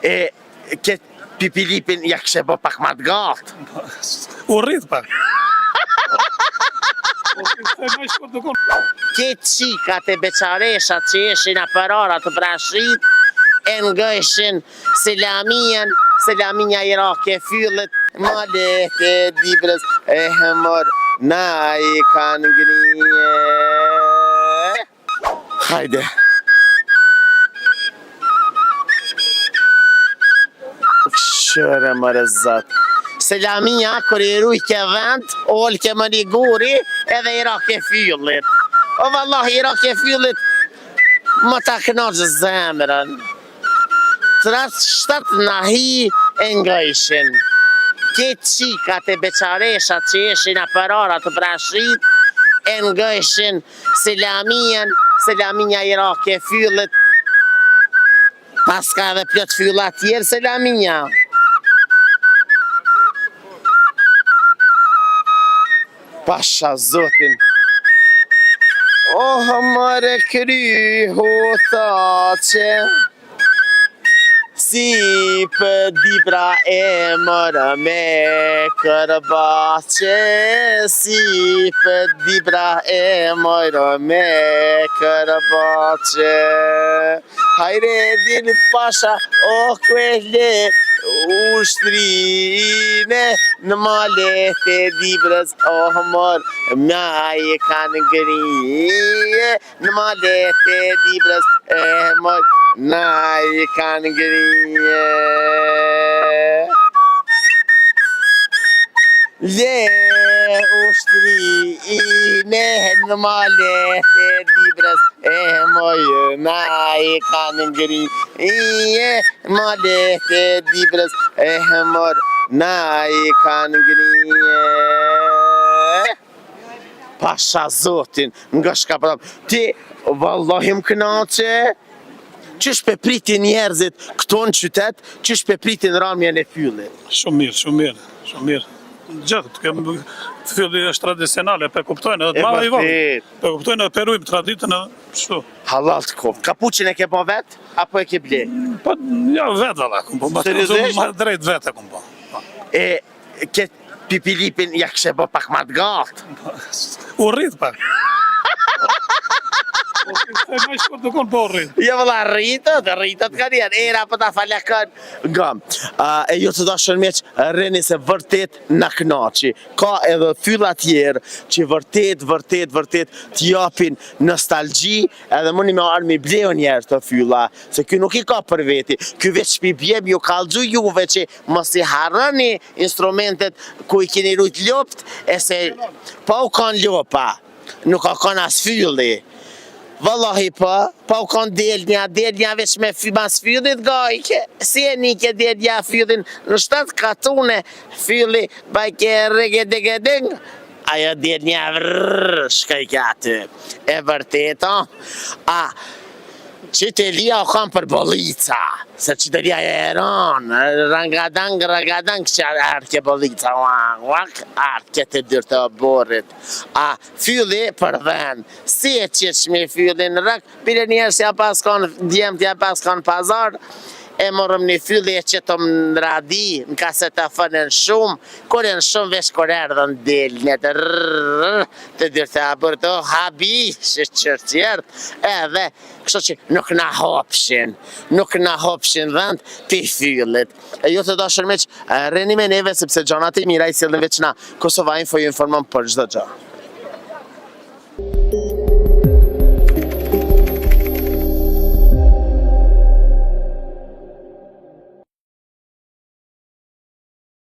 E këtë pipilipin ja kështë bë pak ma të gatë. U rrit pak. Këtë qikat e beqareshat që ishin aparara të prashrit, e ngëshin Selamia Irake fyllet, malet e dibrës e hëmër, na i kanë ngrije. Hajde. Shëre mërë zëtë. Selamia, kër i rujke vend, olke më një guri, edhe Irake fyllit. O vallahi, Irake fyllit, më ta kënaqë zemrën. 37 nahi e ngëshin. Këtë qikat e beqareshat që ishin aparara të prashrit, e ngëshin Selamia Irake fyllit. Pas ka edhe plot fyllat tjerë Selamia. Pasha zotin. Oh, mare kry hota që si për dibra e mërë me kërbaqe, si për dibra e mërë me kërbaqe. Hajre din pasha, o kvele, ushtrine, në malet e dibrës, o mërë, mja i kanë ngrije, në malet e dibrës, e mërë, na i kanë ngrije. Le ushtrine, në malet e dibrës, e mojë, na i kanë ngrije, malet e dibrës, e mërë, na i kanë ngrije. Pasha zotin, nga shka përëm, ti, vallahi më kënaqe, qësh pe pritin njerëzit këto në qytet, qësh pe pritin ramjen e fyllit? Shumë mirë. Gjithë, të fylli është tradicionale, pe kuptojnë edhe të madhe i vallë. Pe kuptojnë edhe perujmë traditën edhe shtu. Halal të kom. Kapuqin e ke po vetë, apo e ke ble? Po, ja vetë valla, kom po. Seriozisht? Ma drejt vete, kom po. E këtë pipilipin ja kështë bë pak ma të gatë. U rrit pak. Ja vëlla, rritët kanë jenë, era për ta falja kanë ngam. E jo të dashën meq, reni se vërtet në knaqi. Ka edhe fylla tjerë që vërtet të japin nostalgji, edhe mundi me armi bleo njerë të fylla, se kjo nuk i ka për veti, kjo veç pibjem ju kalëgju juve që mos i harroni instrumentet ku i keni rujt lopt, e se pa u kanë lopa, nuk ka kanë as fylli. Vallahi pa u kanë delnja veç me mas fyllit gajke, si e nike delnja fyllin në 7 katune fylli bajke regedegedeng, ajo delnja shkajke aty, e vërteta, qitelia o kanë për bollica, se qitelia e eran, rangadang, që arke bollica, arke të dyrë të borit. Fylli për dhen, si e qeq me fyllin rëk, pire njerë që ja pas kanë djemë, ja pas kanë pazar, e morëm një fylli e qëtëm në radi, në kasetafënën shumë, kërën shumë vesh kërë erdhën delnjet, të dyrë të abërë të habi, që qërtjertë, edhe, kështu që nuk na hopshin dhënd të i fyllit. E jo të dashër meq, reni me neve, sepse gjonat e mira i sildin veç na Kosova Info ju informon për çdo gjë.